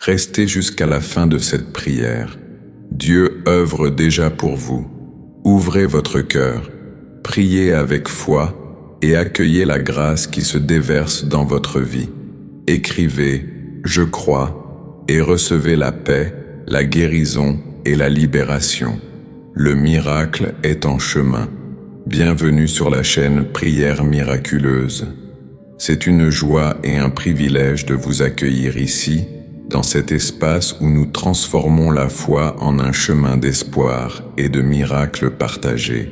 Restez jusqu'à la fin de cette prière. Dieu œuvre déjà pour vous. Ouvrez votre cœur, priez avec foi et accueillez la grâce qui se déverse dans votre vie. Écrivez « Je crois » et recevez la paix, la guérison et la libération. Le miracle est en chemin. Bienvenue sur la chaîne Prière Miraculeuse. C'est une joie et un privilège de vous accueillir ici, dans cet espace où nous transformons la foi en un chemin d'espoir et de miracles partagés.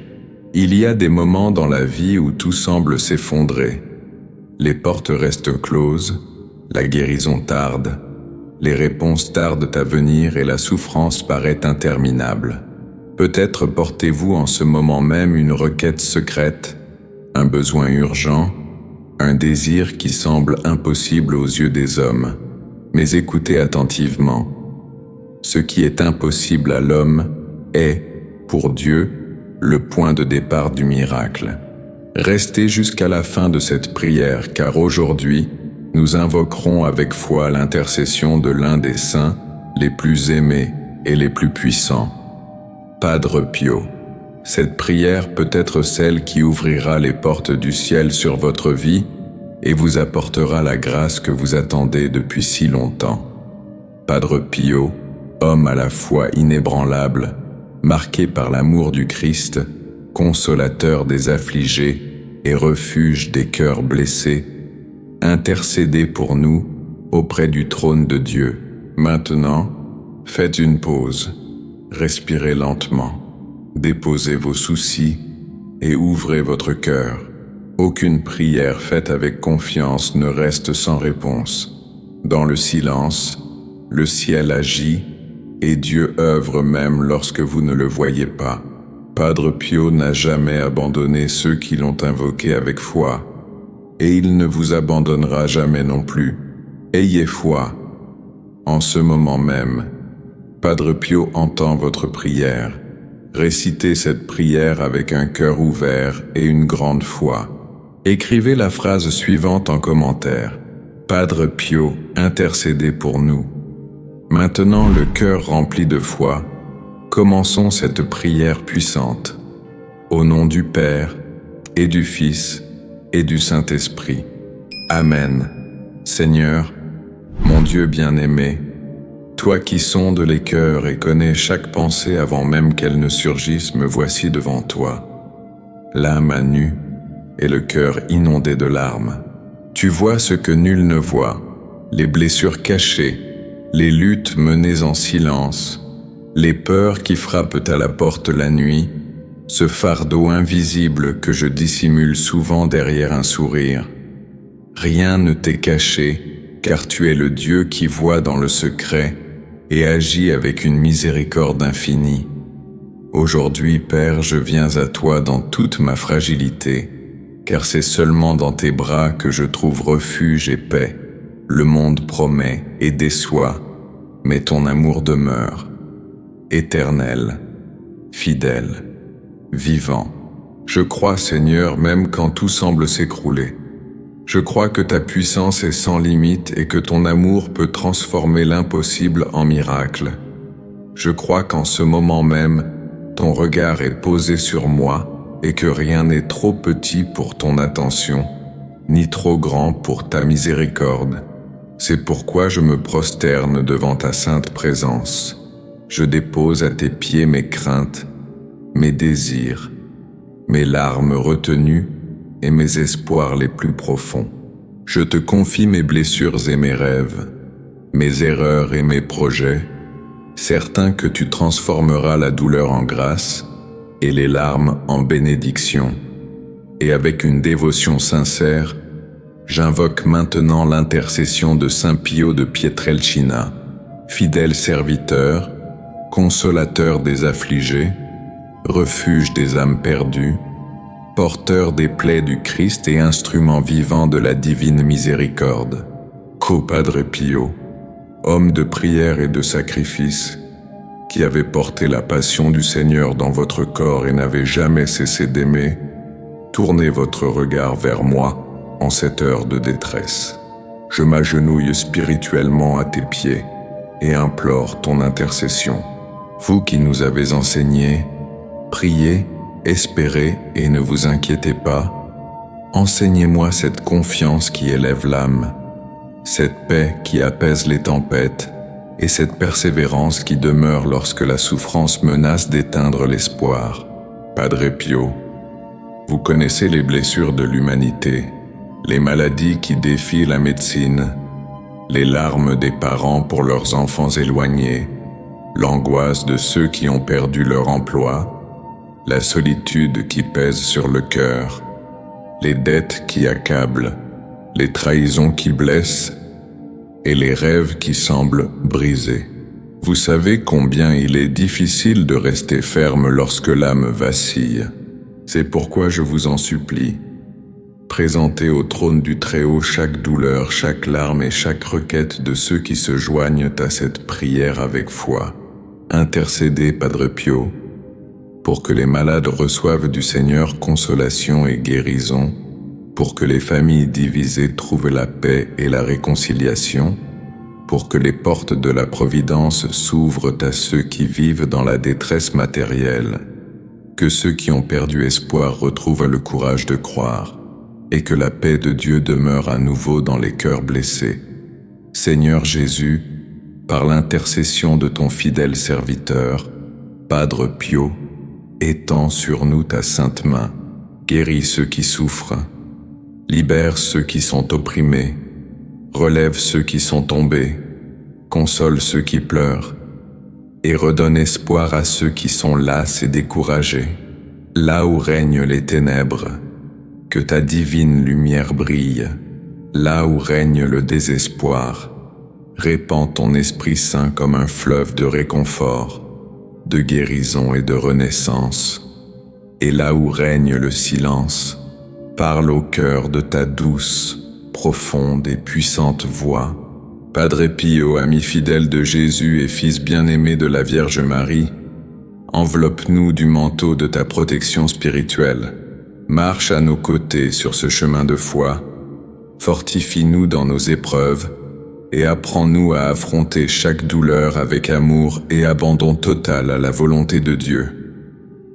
Il y a des moments dans la vie où tout semble s'effondrer. Les portes restent closes, la guérison tarde, les réponses tardent à venir et la souffrance paraît interminable. Peut-être portez-vous en ce moment même une requête secrète, un besoin urgent, un désir qui semble impossible aux yeux des hommes. Mais écoutez attentivement. Ce qui est impossible à l'homme est, pour Dieu, le point de départ du miracle. Restez jusqu'à la fin de cette prière, car aujourd'hui, nous invoquerons avec foi l'intercession de l'un des saints les plus aimés et les plus puissants, Padre Pio. Cette prière peut être celle qui ouvrira les portes du ciel sur votre vie et vous apportera la grâce que vous attendez depuis si longtemps. Padre Pio, homme à la foi inébranlable, marqué par l'amour du Christ, consolateur des affligés et refuge des cœurs blessés, intercédez pour nous auprès du trône de Dieu. Maintenant, faites une pause, respirez lentement, déposez vos soucis et ouvrez votre cœur. Aucune prière faite avec confiance ne reste sans réponse. Dans le silence, le ciel agit et Dieu œuvre même lorsque vous ne le voyez pas. Padre Pio n'a jamais abandonné ceux qui l'ont invoqué avec foi, et il ne vous abandonnera jamais non plus. Ayez foi. En ce moment même, Padre Pio entend votre prière. Récitez cette prière avec un cœur ouvert et une grande foi. Écrivez la phrase suivante en commentaire. Padre Pio, intercédez pour nous. Maintenant, le cœur rempli de foi, commençons cette prière puissante. Au nom du Père, et du Fils, et du Saint-Esprit. Amen. Seigneur, mon Dieu bien-aimé, toi qui sondes les cœurs et connais chaque pensée avant même qu'elle ne surgisse, me voici devant toi. L'âme à nu, et le cœur inondé de larmes. Tu vois ce que nul ne voit, les blessures cachées, les luttes menées en silence, les peurs qui frappent à la porte la nuit, ce fardeau invisible que je dissimule souvent derrière un sourire. Rien ne t'est caché, car tu es le Dieu qui voit dans le secret et agit avec une miséricorde infinie. Aujourd'hui, Père, je viens à toi dans toute ma fragilité, car c'est seulement dans tes bras que je trouve refuge et paix. Le monde promet et déçoit, mais ton amour demeure, éternel, fidèle, vivant. Je crois, Seigneur, même quand tout semble s'écrouler. Je crois que ta puissance est sans limite et que ton amour peut transformer l'impossible en miracle. Je crois qu'en ce moment même, ton regard est posé sur moi, et que rien n'est trop petit pour ton attention, ni trop grand pour ta miséricorde. C'est pourquoi je me prosterne devant ta sainte présence. Je dépose à tes pieds mes craintes, mes désirs, mes larmes retenues et mes espoirs les plus profonds. Je te confie mes blessures et mes rêves, mes erreurs et mes projets, certain que tu transformeras la douleur en grâce, et les larmes en bénédiction. Et avec une dévotion sincère, j'invoque maintenant l'intercession de Saint Pio de Pietrelcina, fidèle serviteur, consolateur des affligés, refuge des âmes perdues, porteur des plaies du Christ et instrument vivant de la divine miséricorde. Ô Padre Pio, homme de prière et de sacrifice, qui avait porté la passion du Seigneur dans votre corps et n'avait jamais cessé d'aimer, tournez votre regard vers moi en cette heure de détresse. Je m'agenouille spirituellement à tes pieds et implore ton intercession. Vous qui nous avez enseigné, priez, espérez et ne vous inquiétez pas. Enseignez-moi cette confiance qui élève l'âme, cette paix qui apaise les tempêtes et cette persévérance qui demeure lorsque la souffrance menace d'éteindre l'espoir. Padre Pio, vous connaissez les blessures de l'humanité, les maladies qui défient la médecine, les larmes des parents pour leurs enfants éloignés, l'angoisse de ceux qui ont perdu leur emploi, la solitude qui pèse sur le cœur, les dettes qui accablent, les trahisons qui blessent et les rêves qui semblent brisés. Vous savez combien il est difficile de rester ferme lorsque l'âme vacille. C'est pourquoi je vous en supplie. Présentez au trône du Très-Haut chaque douleur, chaque larme et chaque requête de ceux qui se joignent à cette prière avec foi. Intercédez, Padre Pio, pour que les malades reçoivent du Seigneur consolation et guérison, pour que les familles divisées trouvent la paix et la réconciliation, pour que les portes de la Providence s'ouvrent à ceux qui vivent dans la détresse matérielle, que ceux qui ont perdu espoir retrouvent le courage de croire, et que la paix de Dieu demeure à nouveau dans les cœurs blessés. Seigneur Jésus, par l'intercession de ton fidèle serviteur, Padre Pio, étends sur nous ta sainte main, guéris ceux qui souffrent, libère ceux qui sont opprimés, relève ceux qui sont tombés, console ceux qui pleurent, et redonne espoir à ceux qui sont las et découragés. Là où règnent les ténèbres, que ta divine lumière brille. Là où règne le désespoir, répands ton Esprit Saint comme un fleuve de réconfort, de guérison et de renaissance. Et là où règne le silence, parle au cœur de ta douce, profonde et puissante voix. Padre Pio, ami fidèle de Jésus et fils bien-aimé de la Vierge Marie, enveloppe-nous du manteau de ta protection spirituelle. Marche à nos côtés sur ce chemin de foi, fortifie-nous dans nos épreuves et apprends-nous à affronter chaque douleur avec amour et abandon total à la volonté de Dieu.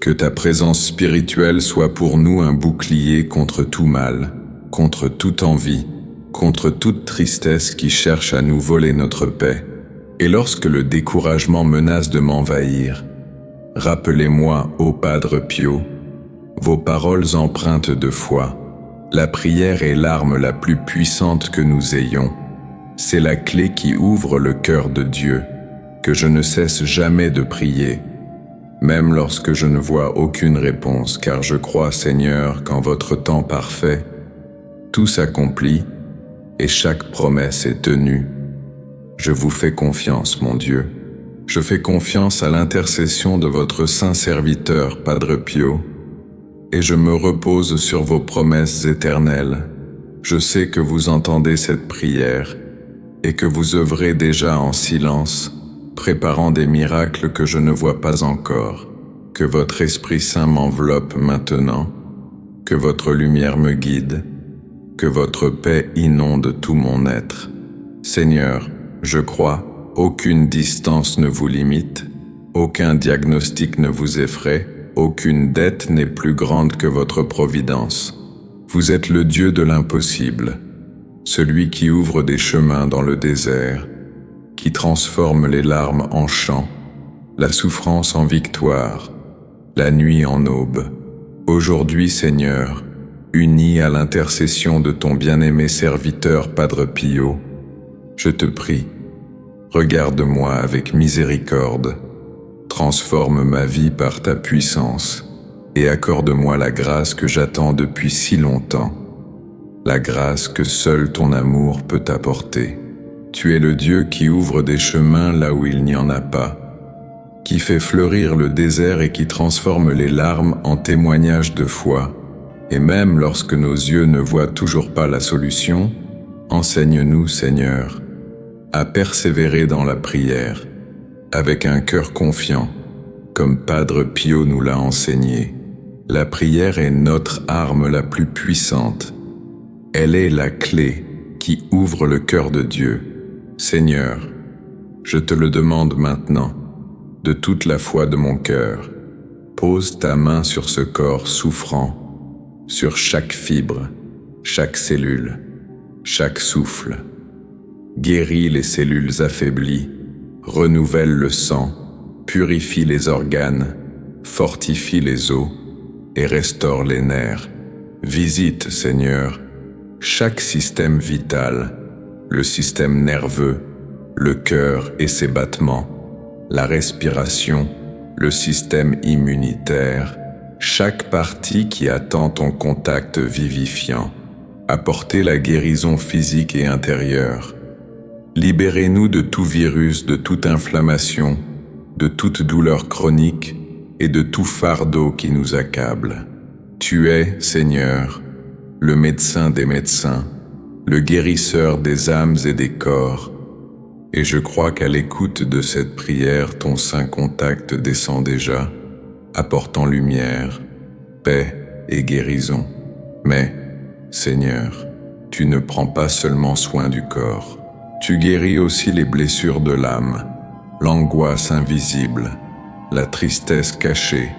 Que ta présence spirituelle soit pour nous un bouclier contre tout mal, contre toute envie, contre toute tristesse qui cherche à nous voler notre paix. Et lorsque le découragement menace de m'envahir, rappelez-moi, ô Padre Pio, vos paroles empreintes de foi. La prière est l'arme la plus puissante que nous ayons. C'est la clé qui ouvre le cœur de Dieu, que je ne cesse jamais de prier, même lorsque je ne vois aucune réponse, car je crois, Seigneur, qu'en votre temps parfait, tout s'accomplit et chaque promesse est tenue. Je vous fais confiance, mon Dieu. Je fais confiance à l'intercession de votre saint serviteur, Padre Pio, et je me repose sur vos promesses éternelles. Je sais que vous entendez cette prière et que vous œuvrez déjà en silence, préparant des miracles que je ne vois pas encore. Que votre Esprit Saint m'enveloppe maintenant, que votre lumière me guide, que votre paix inonde tout mon être. Seigneur, je crois, aucune distance ne vous limite, aucun diagnostic ne vous effraie, aucune dette n'est plus grande que votre providence. Vous êtes le Dieu de l'impossible, celui qui ouvre des chemins dans le désert, qui transforme les larmes en chants, la souffrance en victoire, la nuit en aube. Aujourd'hui, Seigneur, uni à l'intercession de ton bien-aimé serviteur Padre Pio, je te prie, regarde-moi avec miséricorde, transforme ma vie par ta puissance et accorde-moi la grâce que j'attends depuis si longtemps, la grâce que seul ton amour peut apporter. Tu es le Dieu qui ouvre des chemins là où il n'y en a pas, qui fait fleurir le désert et qui transforme les larmes en témoignages de foi. Et même lorsque nos yeux ne voient toujours pas la solution, enseigne-nous, Seigneur, à persévérer dans la prière, avec un cœur confiant, comme Padre Pio nous l'a enseigné. La prière est notre arme la plus puissante. Elle est la clé qui ouvre le cœur de Dieu. Seigneur, Je te le demande maintenant, de toute la foi de mon cœur. Pose ta main sur ce corps souffrant, sur chaque fibre, chaque cellule, chaque souffle. Guéris les cellules affaiblies, renouvelle le sang, purifie les organes, fortifie les os et restaure les nerfs. Visite, Seigneur, chaque système vital, le système nerveux, le cœur et ses battements, la respiration, le système immunitaire, chaque partie qui attend ton contact vivifiant. Apportez la guérison physique et intérieure. Libérez-nous de tout virus, de toute inflammation, de toute douleur chronique et de tout fardeau qui nous accable. Tu es, Seigneur, le médecin des médecins, le guérisseur des âmes et des corps. Et je crois qu'à l'écoute de cette prière, ton saint contact descend déjà, apportant lumière, paix et guérison. Mais, Seigneur, tu ne prends pas seulement soin du corps. Tu guéris aussi les blessures de l'âme, l'angoisse invisible, la tristesse cachée,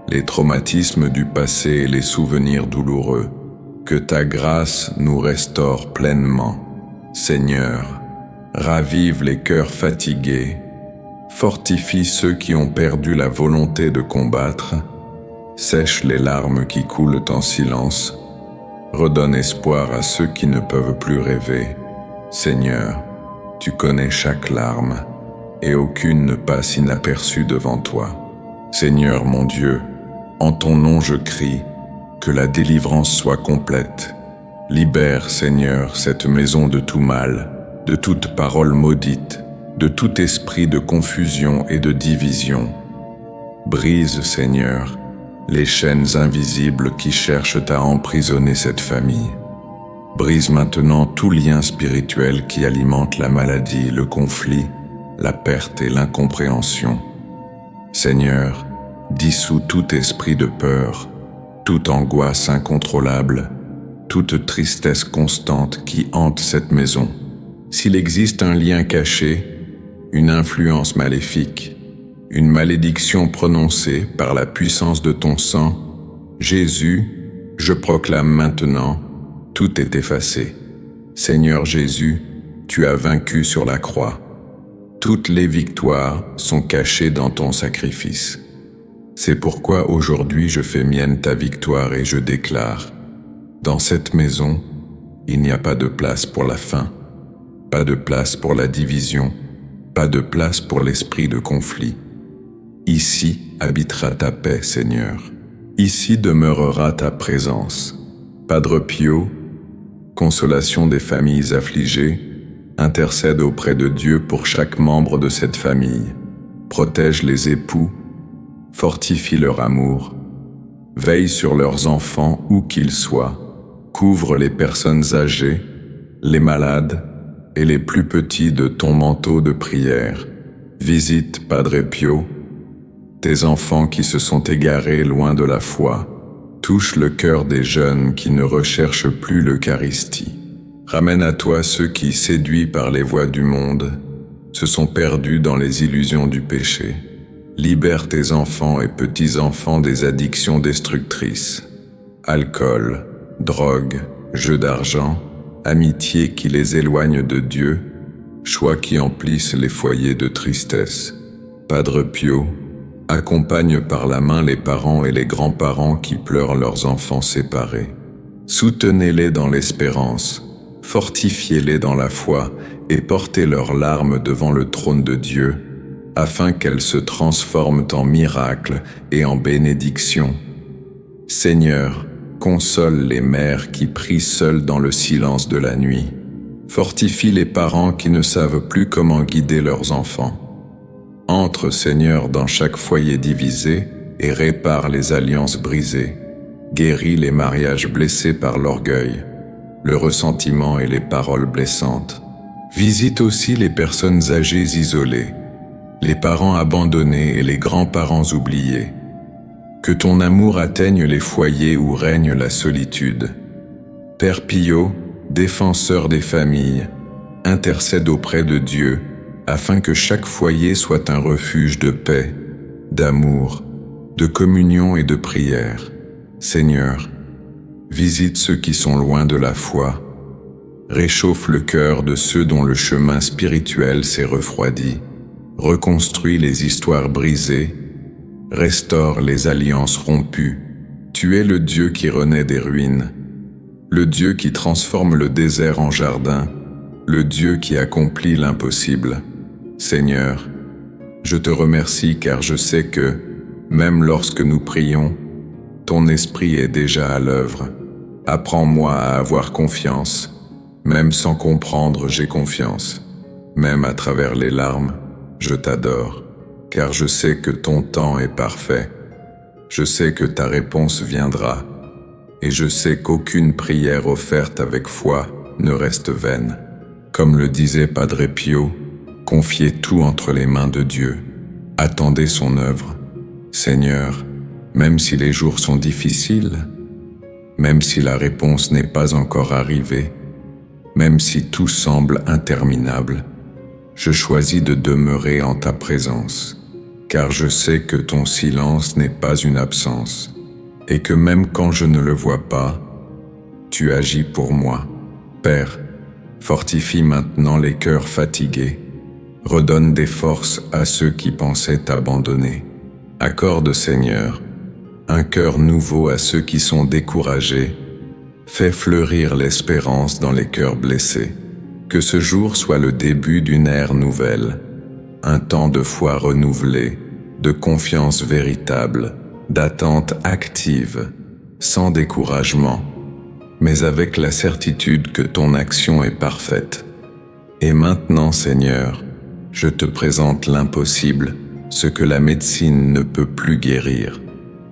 les traumatismes du passé et les souvenirs douloureux. Que ta grâce nous restaure pleinement. Seigneur, ravive les cœurs fatigués, fortifie ceux qui ont perdu la volonté de combattre, sèche les larmes qui coulent en silence, redonne espoir à ceux qui ne peuvent plus rêver. Seigneur, tu connais chaque larme, et aucune ne passe inaperçue devant toi. Seigneur mon Dieu, en ton nom je crie, que la délivrance soit complète. Libère, Seigneur, cette maison de tout mal, de toute parole maudite, de tout esprit de confusion et de division. Brise, Seigneur, les chaînes invisibles qui cherchent à emprisonner cette famille. Brise maintenant tout lien spirituel qui alimente la maladie, le conflit, la perte et l'incompréhension. Seigneur, dissous tout esprit de peur, toute angoisse incontrôlable, toute tristesse constante qui hante cette maison. S'il existe un lien caché, une influence maléfique, une malédiction prononcée par la puissance de ton sang, Jésus, je proclame maintenant, tout est effacé. Seigneur Jésus, tu as vaincu sur la croix. Toutes les victoires sont cachées dans ton sacrifice. C'est pourquoi aujourd'hui je fais mienne ta victoire et je déclare, dans cette maison, il n'y a pas de place pour la faim, pas de place pour la division, pas de place pour l'esprit de conflit. Ici habitera ta paix, Seigneur. Ici demeurera ta présence. Padre Pio, consolation des familles affligées, intercède auprès de Dieu pour chaque membre de cette famille. Protège les époux, fortifie leur amour, veille sur leurs enfants où qu'ils soient, couvre les personnes âgées, les malades et les plus petits de ton manteau de prière. Visite, Padre Pio, tes enfants qui se sont égarés loin de la foi. Touche le cœur des jeunes qui ne recherchent plus l'Eucharistie. Ramène à toi ceux qui, séduits par les voies du monde, se sont perdus dans les illusions du péché. Libère tes enfants et petits-enfants des addictions destructrices. Alcool, drogue, jeux d'argent, amitié qui les éloigne de Dieu, choix qui emplissent les foyers de tristesse. Padre Pio, accompagne par la main les parents et les grands-parents qui pleurent leurs enfants séparés. Soutenez-les dans l'espérance, fortifiez-les dans la foi et portez leurs larmes devant le trône de Dieu, afin qu'elles se transforment en miracles et en bénédictions. Seigneur, console les mères qui prient seules dans le silence de la nuit. Fortifie les parents qui ne savent plus comment guider leurs enfants. Entre, Seigneur, dans chaque foyer divisé et répare les alliances brisées. Guéris les mariages blessés par l'orgueil, le ressentiment et les paroles blessantes. Visite aussi les personnes âgées isolées, les parents abandonnés et les grands-parents oubliés. Que ton amour atteigne les foyers où règne la solitude. Père Pio, défenseur des familles, intercède auprès de Dieu, afin que chaque foyer soit un refuge de paix, d'amour, de communion et de prière. Seigneur, visite ceux qui sont loin de la foi, réchauffe le cœur de ceux dont le chemin spirituel s'est refroidi, reconstruis les histoires brisées, restaure les alliances rompues. Tu es le Dieu qui renaît des ruines, le Dieu qui transforme le désert en jardin, le Dieu qui accomplit l'impossible. Seigneur, je te remercie car je sais que, même lorsque nous prions, ton esprit est déjà à l'œuvre. Apprends-moi à avoir confiance. Même sans comprendre, j'ai confiance. Même à travers les larmes, je t'adore, car je sais que ton temps est parfait. Je sais que ta réponse viendra, et je sais qu'aucune prière offerte avec foi ne reste vaine. Comme le disait Padre Pio, confiez tout entre les mains de Dieu. Attendez son œuvre. Seigneur, même si les jours sont difficiles, même si la réponse n'est pas encore arrivée, même si tout semble interminable, je choisis de demeurer en ta présence, car je sais que ton silence n'est pas une absence, et que même quand je ne le vois pas, tu agis pour moi. Père, fortifie maintenant les cœurs fatigués, redonne des forces à ceux qui pensaient t'abandonner. Accorde, Seigneur, un cœur nouveau à ceux qui sont découragés. Fais fleurir l'espérance dans les cœurs blessés. Que ce jour soit le début d'une ère nouvelle, un temps de foi renouvelé, de confiance véritable, d'attente active, sans découragement, mais avec la certitude que ton action est parfaite. Et maintenant, Seigneur, je te présente l'impossible, ce que la médecine ne peut plus guérir,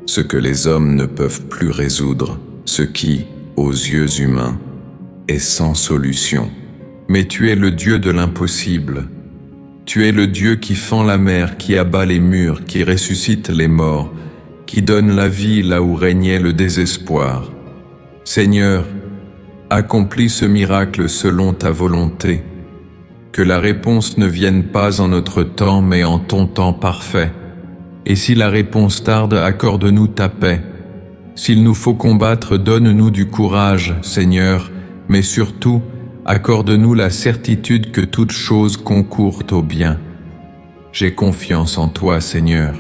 ce que les hommes ne peuvent plus résoudre, ce qui, aux yeux humains, est sans solution. Mais tu es le Dieu de l'impossible. Tu es le Dieu qui fend la mer, qui abat les murs, qui ressuscite les morts, qui donne la vie là où régnait le désespoir. Seigneur, accomplis ce miracle selon ta volonté. Que la réponse ne vienne pas en notre temps, mais en ton temps parfait. Et si la réponse tarde, accorde-nous ta paix. S'il nous faut combattre, donne-nous du courage, Seigneur, mais surtout, accorde-nous la certitude que toute chose concourt au bien. J'ai confiance en toi, Seigneur.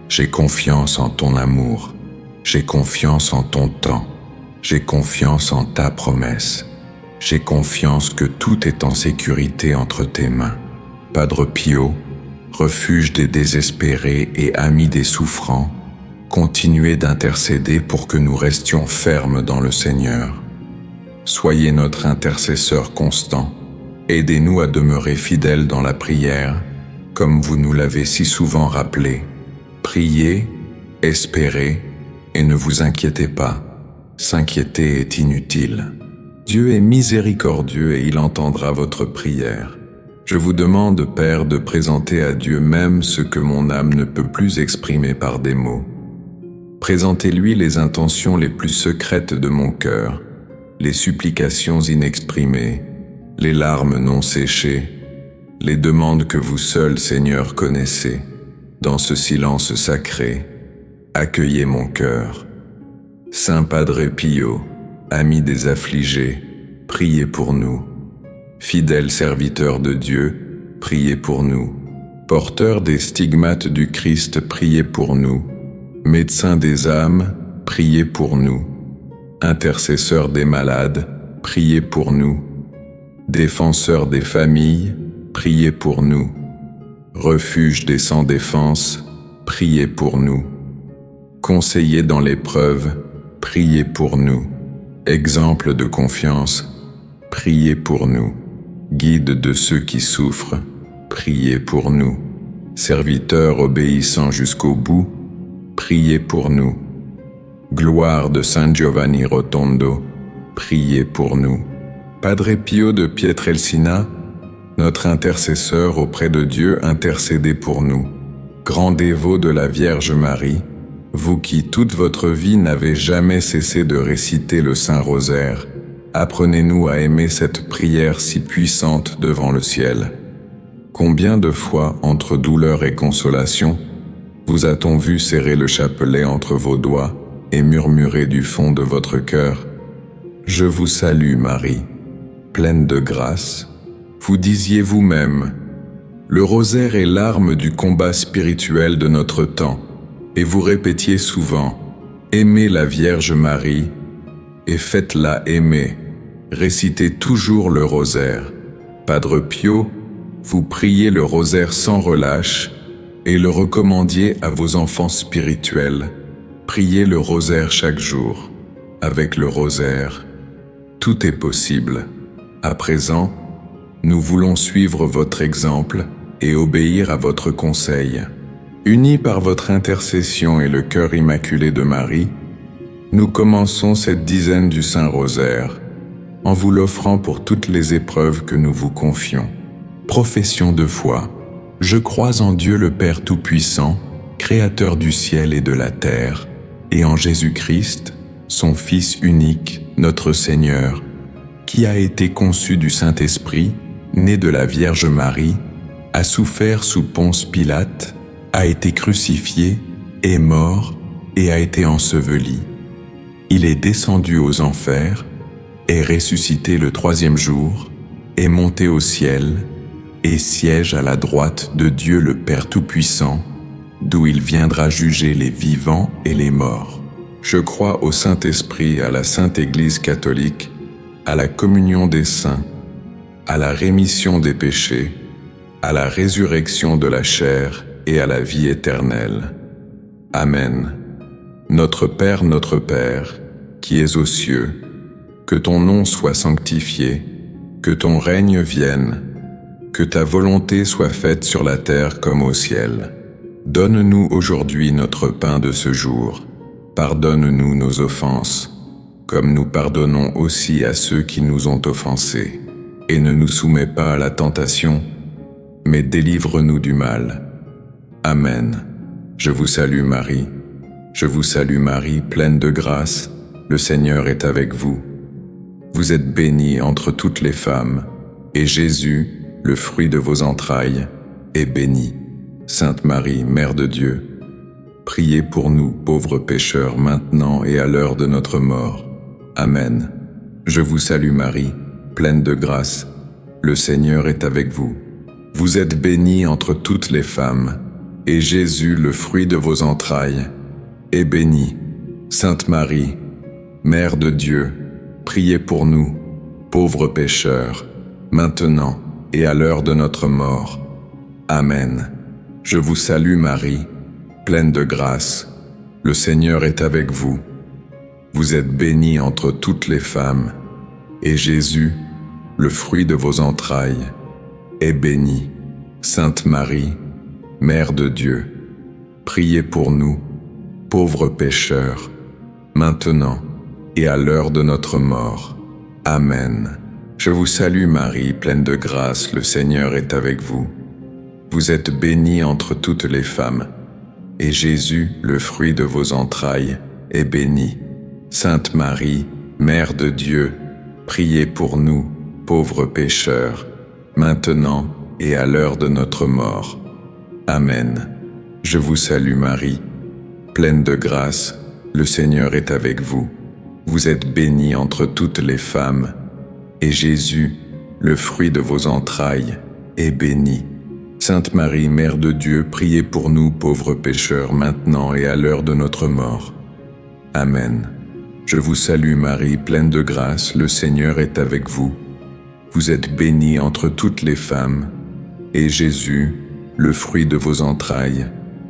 J'ai confiance en ton amour. J'ai confiance en ton temps. J'ai confiance en ta promesse. J'ai confiance que tout est en sécurité entre tes mains. Padre Pio, refuge des désespérés et ami des souffrants, continuez d'intercéder pour que nous restions fermes dans le Seigneur. Soyez notre intercesseur constant. Aidez-nous à demeurer fidèles dans la prière, comme vous nous l'avez si souvent rappelé. Priez, espérez, et ne vous inquiétez pas. S'inquiéter est inutile. Dieu est miséricordieux et il entendra votre prière. Je vous demande, Père, de présenter à Dieu même ce que mon âme ne peut plus exprimer par des mots. Présentez-lui les intentions les plus secrètes de mon cœur, les supplications inexprimées, les larmes non séchées, les demandes que vous seul, Seigneur, connaissez. Dans ce silence sacré, accueillez mon cœur. Saint Padre Pio, ami des affligés, priez pour nous. Fidèles serviteurs de Dieu, priez pour nous. Porteurs des stigmates du Christ, priez pour nous. Médecins des âmes, priez pour nous. Intercesseurs des malades, priez pour nous. Défenseurs des familles, priez pour nous. Refuge des sans défense, priez pour nous. Conseillers dans l'épreuve, priez pour nous. Exemple de confiance, priez pour nous. Guide de ceux qui souffrent, priez pour nous. Serviteurs obéissants jusqu'au bout, priez pour nous. Gloire de Saint Giovanni Rotondo, priez pour nous. Padre Pio de Pietrelcina, notre intercesseur auprès de Dieu, intercédez pour nous. Grand dévot de la Vierge Marie, vous qui toute votre vie n'avez jamais cessé de réciter le Saint-Rosaire, apprenez-nous à aimer cette prière si puissante devant le ciel. Combien de fois, entre douleur et consolation, vous a-t-on vu serrer le chapelet entre vos doigts et murmurer du fond de votre cœur « Je vous salue Marie, pleine de grâce ». Vous disiez vous-même « Le rosaire est l'arme du combat spirituel de notre temps » et vous répétiez souvent « Aimez la Vierge Marie et faites-la aimer ». Récitez toujours le rosaire. Padre Pio, vous priez le rosaire sans relâche et le recommandiez à vos enfants spirituels. Priez le rosaire chaque jour. Avec le rosaire, tout est possible. À présent, nous voulons suivre votre exemple et obéir à votre conseil. Unis par votre intercession et le cœur immaculé de Marie, nous commençons cette dizaine du Saint-Rosaire en vous l'offrant pour toutes les épreuves que nous vous confions. Profession de foi. Je crois en Dieu le Père Tout-Puissant, Créateur du ciel et de la terre, et en Jésus-Christ, son Fils unique, notre Seigneur, qui a été conçu du Saint-Esprit, né de la Vierge Marie, a souffert sous Ponce Pilate, a été crucifié, est mort et a été enseveli. Il est descendu aux enfers, est ressuscité le troisième jour, est monté au ciel, et siège à la droite de Dieu le Père Tout-Puissant, d'où il viendra juger les vivants et les morts. Je crois au Saint-Esprit, à la Sainte Église catholique, à la communion des saints, à la rémission des péchés, à la résurrection de la chair et à la vie éternelle. Amen. Notre Père, qui es aux cieux, que ton nom soit sanctifié, que ton règne vienne, que ta volonté soit faite sur la terre comme au ciel. Donne-nous aujourd'hui notre pain de ce jour. Pardonne-nous nos offenses, comme nous pardonnons aussi à ceux qui nous ont offensés. Et ne nous soumets pas à la tentation, mais délivre-nous du mal. Amen. Je vous salue Marie. Je vous salue Marie, pleine de grâce, le Seigneur est avec vous. Vous êtes bénie entre toutes les femmes, et Jésus, le fruit de vos entrailles, est béni. Sainte Marie, Mère de Dieu, priez pour nous, pauvres pécheurs, maintenant et à l'heure de notre mort. Amen. Je vous salue Marie, pleine de grâce, le Seigneur est avec vous. Vous êtes bénie entre toutes les femmes, et Jésus, le fruit de vos entrailles, est béni. Sainte Marie, Mère de Dieu, priez pour nous, pauvres pécheurs, maintenant et à l'heure de notre mort. Amen. Je vous salue Marie, pleine de grâce, le Seigneur est avec vous. Vous êtes bénie entre toutes les femmes, et Jésus, le fruit de vos entrailles, est béni. Sainte Marie, Mère de Dieu, priez pour nous, pauvres pécheurs, maintenant et à l'heure de notre mort. Amen. Je vous salue Marie, pleine de grâce, le Seigneur est avec vous. Vous êtes bénie entre toutes les femmes, et Jésus, le fruit de vos entrailles, est béni. Sainte Marie, Mère de Dieu, priez pour nous, pauvres pécheurs, maintenant et à l'heure de notre mort. Amen. Je vous salue Marie, pleine de grâce, le Seigneur est avec vous. Vous êtes bénie entre toutes les femmes, et Jésus, le fruit de vos entrailles, est béni. Sainte Marie, Mère de Dieu, priez pour nous pauvres pécheurs, maintenant et à l'heure de notre mort. Amen. Je vous salue Marie, pleine de grâce, le Seigneur est avec vous. Vous êtes bénie entre toutes les femmes, et Jésus, le fruit de vos entrailles,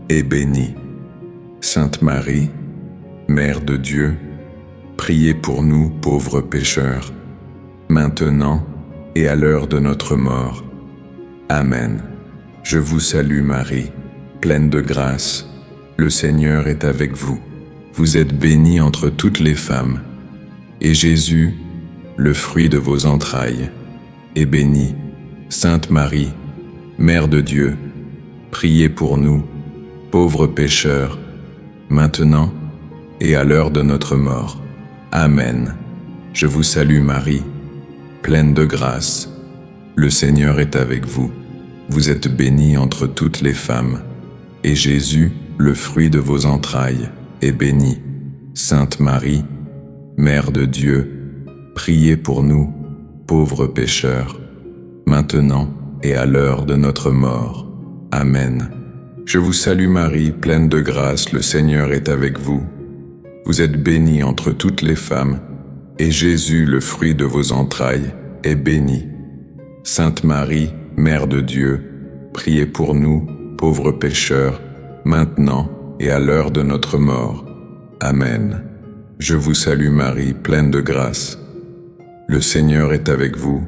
est béni. Sainte Marie, Mère de Dieu, priez pour nous pauvres pécheurs, maintenant et à l'heure de notre mort. Amen. Je vous salue Marie, pleine de grâce, le Seigneur est avec vous. Vous êtes bénie entre toutes les femmes, et Jésus, le fruit de vos entrailles, est béni. Sainte Marie, Mère de Dieu, priez pour nous, pauvres pécheurs, maintenant et à l'heure de notre mort. Amen. Je vous salue Marie, pleine de grâce, le Seigneur est avec vous. Vous êtes bénie entre toutes les femmes, et Jésus, le fruit de vos entrailles, est béni. Sainte Marie, Mère de Dieu, priez pour nous, pauvres pécheurs, maintenant et à l'heure de notre mort. Amen. Je vous salue Marie, pleine de grâce, le Seigneur est avec vous. Vous êtes bénie entre toutes les femmes, et Jésus, le fruit de vos entrailles, est béni. Sainte Marie, Mère de Dieu, priez pour nous, pauvres pécheurs, maintenant et à l'heure de notre mort. Amen. Je vous salue Marie, pleine de grâce. Le Seigneur est avec vous.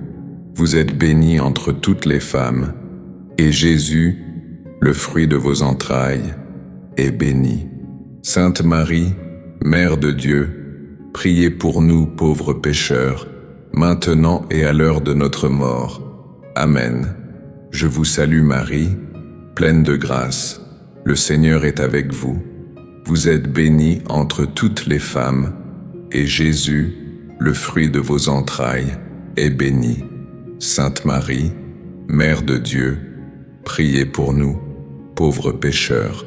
Vous êtes bénie entre toutes les femmes, et Jésus, le fruit de vos entrailles, est béni. Sainte Marie, Mère de Dieu, priez pour nous pauvres pécheurs, maintenant et à l'heure de notre mort. Amen. Je vous salue Marie, pleine de grâce. Le Seigneur est avec vous. Vous êtes bénie entre toutes les femmes, et Jésus, le fruit de vos entrailles, est béni. Sainte Marie, Mère de Dieu, priez pour nous, pauvres pécheurs,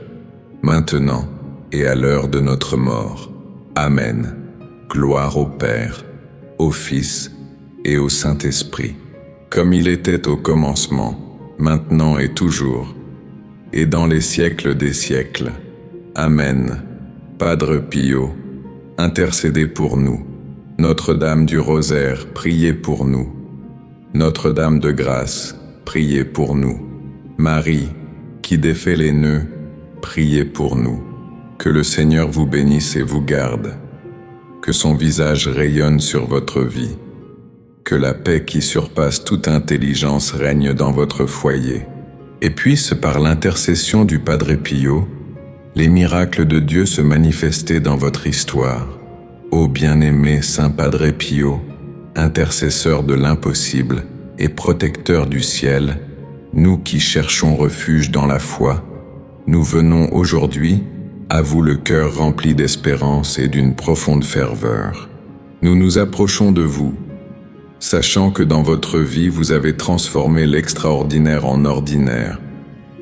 maintenant et à l'heure de notre mort. Amen. Gloire au Père, au Fils et au Saint-Esprit, comme il était au commencement, maintenant et toujours, et dans les siècles des siècles. Amen. Padre Pio, intercédez pour nous. Notre-Dame du Rosaire, priez pour nous. Notre-Dame de Grâce, priez pour nous. Marie, qui défait les nœuds, priez pour nous. Que le Seigneur vous bénisse et vous garde. Que son visage rayonne sur votre vie. Que la paix qui surpasse toute intelligence règne dans votre foyer. Et puisse, par l'intercession du Padre Pio, les miracles de Dieu se manifester dans votre histoire. Ô bien-aimé Saint Padre Pio, intercesseur de l'impossible et protecteur du ciel, nous qui cherchons refuge dans la foi, nous venons aujourd'hui, à vous le cœur rempli d'espérance et d'une profonde ferveur. Nous nous approchons de vous, sachant que dans votre vie vous avez transformé l'extraordinaire en ordinaire,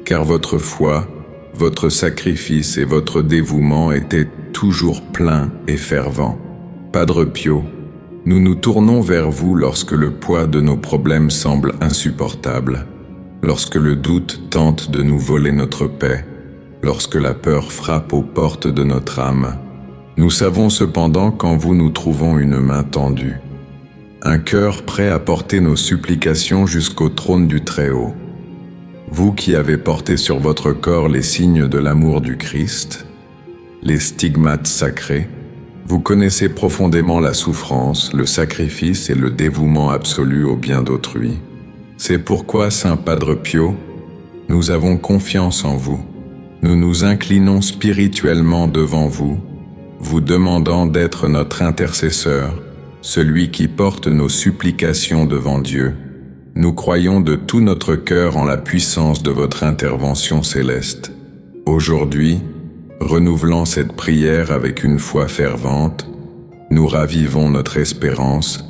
car votre foi, votre sacrifice et votre dévouement étaient toujours pleins et fervents. Padre Pio, nous nous tournons vers vous lorsque le poids de nos problèmes semble insupportable, lorsque le doute tente de nous voler notre paix, lorsque la peur frappe aux portes de notre âme. Nous savons cependant qu'en vous nous trouvons une main tendue, un cœur prêt à porter nos supplications jusqu'au trône du Très-Haut. Vous qui avez porté sur votre corps les signes de l'amour du Christ, les stigmates sacrés, vous connaissez profondément la souffrance, le sacrifice et le dévouement absolu au bien d'autrui. C'est pourquoi, Saint Padre Pio, nous avons confiance en vous. Nous nous inclinons spirituellement devant vous, vous demandant d'être notre intercesseur, celui qui porte nos supplications devant Dieu. Nous croyons de tout notre cœur en la puissance de votre intervention céleste. Aujourd'hui, renouvelant cette prière avec une foi fervente, nous ravivons notre espérance,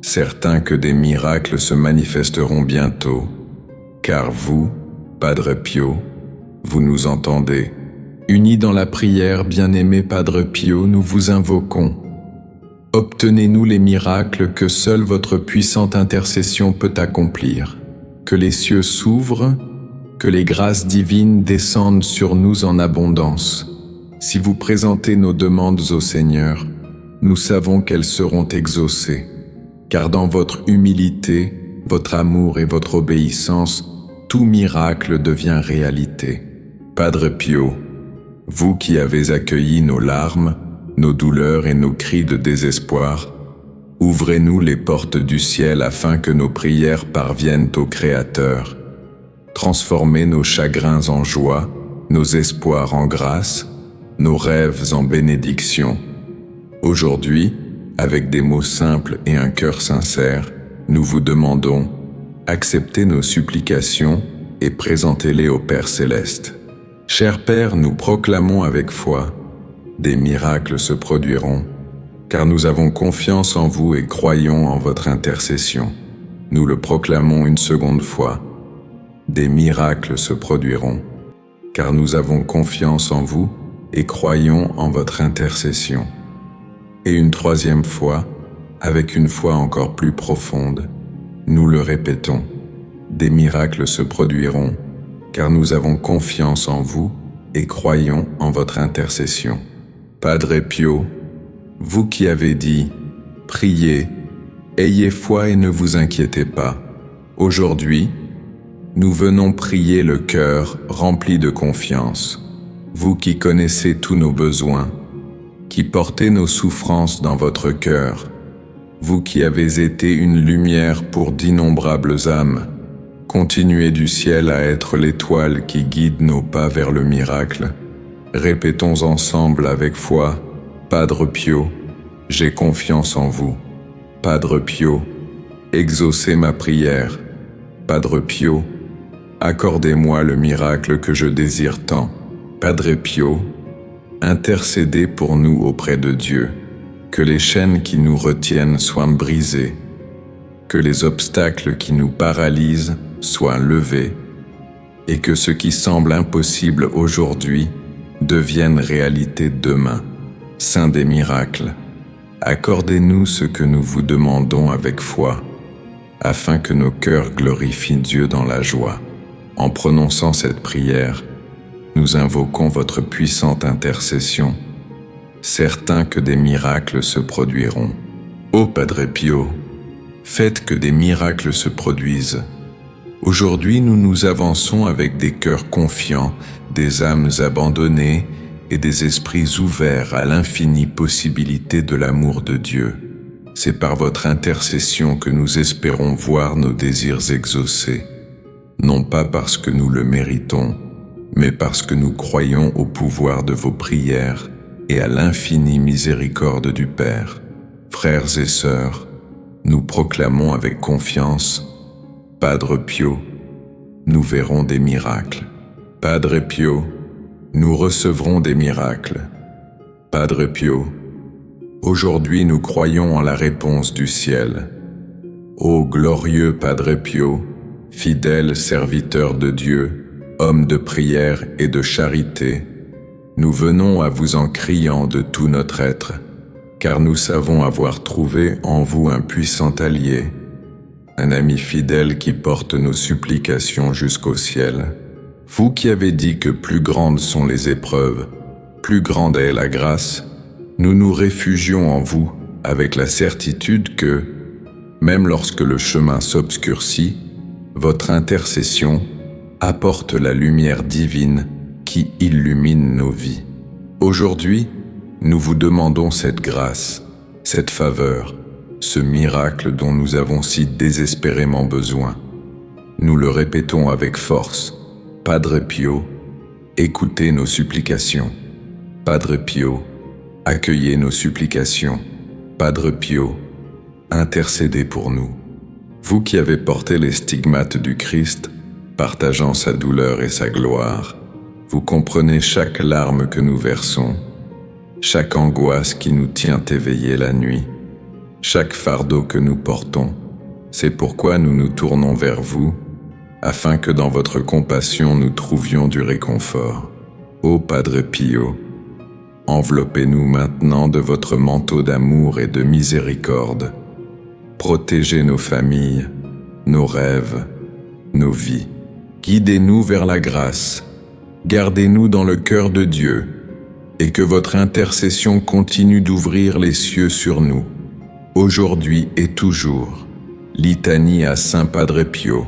certains que des miracles se manifesteront bientôt, car vous, Padre Pio, vous nous entendez. Unis dans la prière, bien-aimé Padre Pio, nous vous invoquons. Obtenez-nous les miracles que seule votre puissante intercession peut accomplir. Que les cieux s'ouvrent, que les grâces divines descendent sur nous en abondance. Si vous présentez nos demandes au Seigneur, nous savons qu'elles seront exaucées, car dans votre humilité, votre amour et votre obéissance, tout miracle devient réalité. Padre Pio, vous qui avez accueilli nos larmes, nos douleurs et nos cris de désespoir, ouvrez-nous les portes du ciel afin que nos prières parviennent au Créateur. Transformez nos chagrins en joie, nos espoirs en grâce, nos rêves en bénédiction. Aujourd'hui, avec des mots simples et un cœur sincère, nous vous demandons, acceptez nos supplications et présentez-les au Père Céleste. Cher Père, nous proclamons avec foi, des miracles se produiront, car nous avons confiance en vous et croyons en votre intercession. Nous le proclamons une seconde fois. des miracles se produiront, car nous avons confiance en vous et croyons en votre intercession. Et une troisième fois, avec une foi encore plus profonde, nous le répétons, des miracles se produiront, car nous avons confiance en vous et croyons en votre intercession. Padre Pio, vous qui avez dit « Priez, ayez foi et ne vous inquiétez pas », aujourd'hui, nous venons prier le cœur rempli de confiance. Vous qui connaissez tous nos besoins, qui portez nos souffrances dans votre cœur, vous qui avez été une lumière pour d'innombrables âmes, continuez du ciel à être l'étoile qui guide nos pas vers le miracle. Répétons ensemble avec foi, Padre Pio, j'ai confiance en vous. Padre Pio, exaucez ma prière. Padre Pio, accordez-moi le miracle que je désire tant. Padre Pio, intercédez pour nous auprès de Dieu, que les chaînes qui nous retiennent soient brisées, que les obstacles qui nous paralysent soient levés, et que ce qui semble impossible aujourd'hui devienne réalité demain. Saint des miracles, accordez-nous ce que nous vous demandons avec foi, afin que nos cœurs glorifient Dieu dans la joie. En prononçant cette prière, nous invoquons votre puissante intercession, certains que des miracles se produiront. Ô Padre Pio, faites que des miracles se produisent. Aujourd'hui, nous nous avançons avec des cœurs confiants, des âmes abandonnées et des esprits ouverts à l'infinie possibilité de l'amour de Dieu. C'est par votre intercession que nous espérons voir nos désirs exaucés, non pas parce que nous le méritons, mais parce que nous croyons au pouvoir de vos prières et à l'infinie miséricorde du Père. Frères et sœurs, nous proclamons avec confiance, Padre Pio, nous verrons des miracles. Padre Pio, nous recevrons des miracles. Padre Pio, aujourd'hui nous croyons en la réponse du ciel. Ô glorieux Padre Pio, fidèle serviteur de Dieu, homme de prière et de charité, nous venons à vous en criant de tout notre être, car nous savons avoir trouvé en vous un puissant allié, un ami fidèle qui porte nos supplications jusqu'au ciel. Vous qui avez dit que plus grandes sont les épreuves, plus grande est la grâce, nous nous réfugions en vous avec la certitude que, même lorsque le chemin s'obscurcit, votre intercession apporte la lumière divine qui illumine nos vies. Aujourd'hui, nous vous demandons cette grâce, cette faveur, ce miracle dont nous avons si désespérément besoin. Nous le répétons avec force. Padre Pio, écoutez nos supplications. Padre Pio, accueillez nos supplications. Padre Pio, intercédez pour nous. Vous qui avez porté les stigmates du Christ, partageant sa douleur et sa gloire, vous comprenez chaque larme que nous versons, chaque angoisse qui nous tient éveillés la nuit, chaque fardeau que nous portons. C'est pourquoi nous nous tournons vers vous, afin que dans votre compassion nous trouvions du réconfort. Ô Padre Pio, enveloppez-nous maintenant de votre manteau d'amour et de miséricorde. Protégez nos familles, nos rêves, nos vies. Guidez-nous vers la grâce. Gardez-nous dans le cœur de Dieu, et que votre intercession continue d'ouvrir les cieux sur nous, aujourd'hui et toujours. Litanie à Saint Padre Pio.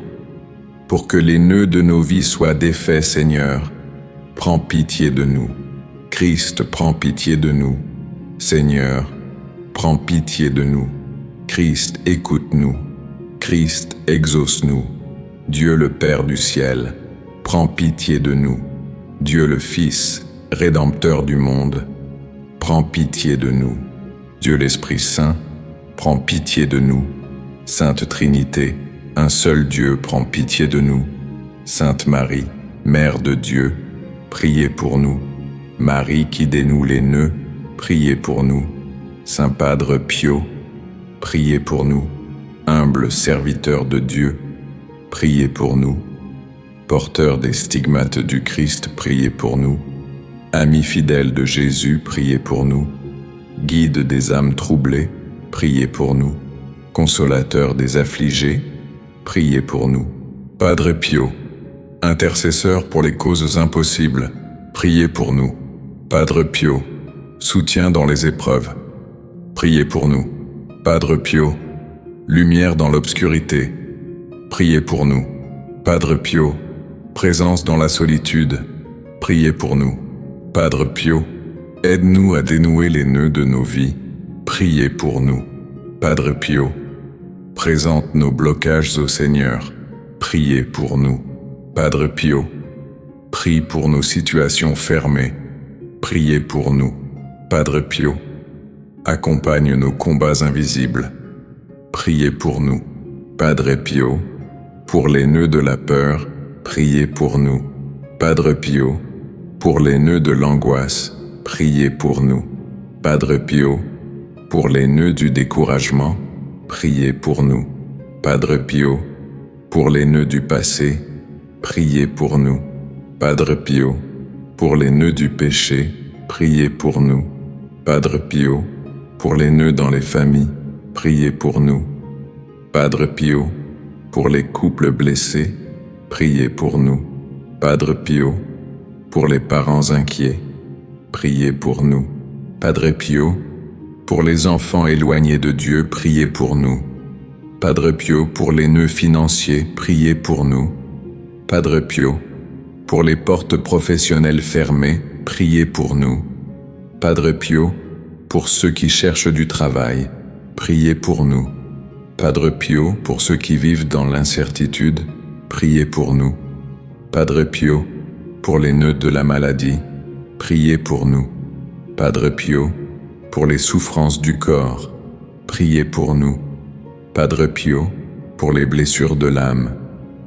Pour que les nœuds de nos vies soient défaits, Seigneur, prends pitié de nous. Christ, prends pitié de nous. Seigneur, prends pitié de nous. Christ, écoute-nous. Christ, exauce-nous. Dieu le Père du ciel, prends pitié de nous. Dieu le Fils, Rédempteur du monde, prends pitié de nous. Dieu l'Esprit Saint, prends pitié de nous. Sainte Trinité, un seul Dieu, prends pitié de nous. Sainte Marie, Mère de Dieu, priez pour nous. Marie qui dénoue les nœuds, priez pour nous. Saint Padre Pio, priez pour nous. Humble serviteur de Dieu, priez pour nous. Porteurs des stigmates du Christ, priez pour nous. Amis fidèles de Jésus, priez pour nous. Guide des âmes troublées, priez pour nous. Consolateur des affligés, priez pour nous. Padre Pio, intercesseur pour les causes impossibles, priez pour nous. Padre Pio, soutien dans les épreuves, priez pour nous. Padre Pio, lumière dans l'obscurité, priez pour nous. Padre Pio, présence dans la solitude, priez pour nous. Padre Pio, aide-nous à dénouer les nœuds de nos vies, priez pour nous. Padre Pio, présente nos blocages au Seigneur, priez pour nous. Padre Pio, prie pour nos situations fermées, priez pour nous. Padre Pio, accompagne nos combats invisibles, priez pour nous. Padre Pio, pour les nœuds de la peur, priez pour nous. Padre Pio, pour les nœuds de l'angoisse, priez pour nous. Padre Pio, pour les nœuds du découragement, priez pour nous. Padre Pio, pour les nœuds du passé, priez pour nous. Padre Pio, pour les nœuds du péché, priez pour nous. Padre Pio, pour les nœuds dans les familles, priez pour nous. Padre Pio, pour les couples blessés, priez pour nous. Padre Pio, pour les parents inquiets, priez pour nous. Padre Pio, pour les enfants éloignés de Dieu, priez pour nous. Padre Pio, pour les nœuds financiers, priez pour nous. Padre Pio, pour les portes professionnelles fermées, priez pour nous. Padre Pio, pour ceux qui cherchent du travail, priez pour nous. Padre Pio, pour ceux qui vivent dans l'incertitude, priez pour nous. Padre Pio, pour les nœuds de la maladie, priez pour nous. Padre Pio, pour les souffrances du corps, priez pour nous. Padre Pio, pour les blessures de l'âme,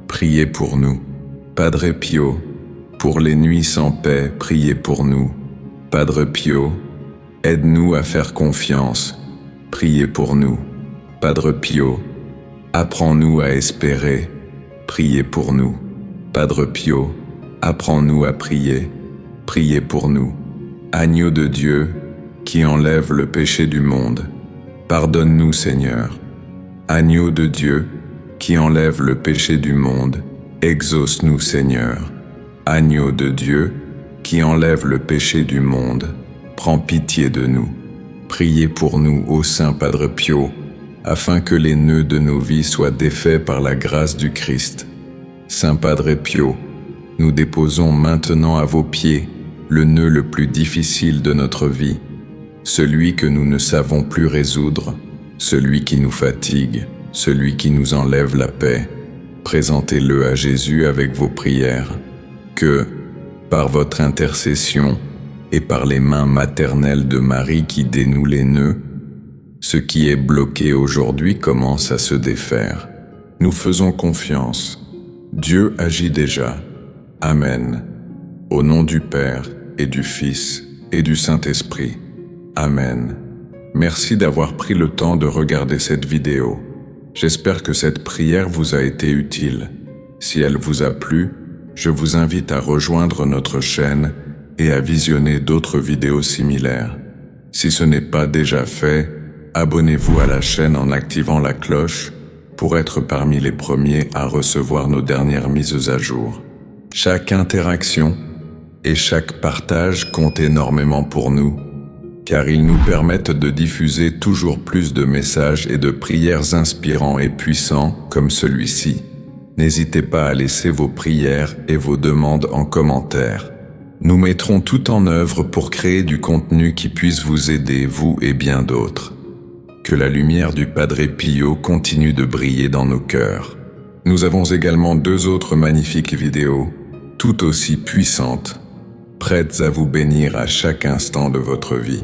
priez pour nous. Padre Pio, pour les nuits sans paix, priez pour nous. Padre Pio, aide-nous à faire confiance, priez pour nous. Padre Pio, apprends-nous à espérer, priez pour nous. Padre Pio, apprends-nous à prier, priez pour nous. Agneau de Dieu, qui enlève le péché du monde, pardonne-nous Seigneur. Agneau de Dieu, qui enlève le péché du monde, exauce-nous Seigneur. Agneau de Dieu, qui enlève le péché du monde, prends pitié de nous. Priez pour nous, ô Saint Padre Pio, afin que les nœuds de nos vies soient défaits par la grâce du Christ. Saint Padre Pio, nous déposons maintenant à vos pieds le nœud le plus difficile de notre vie, celui que nous ne savons plus résoudre, celui qui nous fatigue, celui qui nous enlève la paix. Présentez-le à Jésus avec vos prières, que, par votre intercession et par les mains maternelles de Marie qui dénouent les nœuds, ce qui est bloqué aujourd'hui commence à se défaire. Nous faisons confiance. Dieu agit déjà. Amen. Au nom du Père et du Fils et du Saint-Esprit. Amen. Merci d'avoir pris le temps de regarder cette vidéo. J'espère que cette prière vous a été utile. Si elle vous a plu, je vous invite à rejoindre notre chaîne et à visionner d'autres vidéos similaires. Si ce n'est pas déjà fait, abonnez-vous à la chaîne en activant la cloche pour être parmi les premiers à recevoir nos dernières mises à jour. Chaque interaction et chaque partage compte énormément pour nous, car ils nous permettent de diffuser toujours plus de messages et de prières inspirants et puissants comme celui-ci. N'hésitez pas à laisser vos prières et vos demandes en commentaire. Nous mettrons tout en œuvre pour créer du contenu qui puisse vous aider, vous et bien d'autres. Que la lumière du Padre Pio continue de briller dans nos cœurs. Nous avons également 2 autres magnifiques vidéos, tout aussi puissantes, prêtes à vous bénir à chaque instant de votre vie.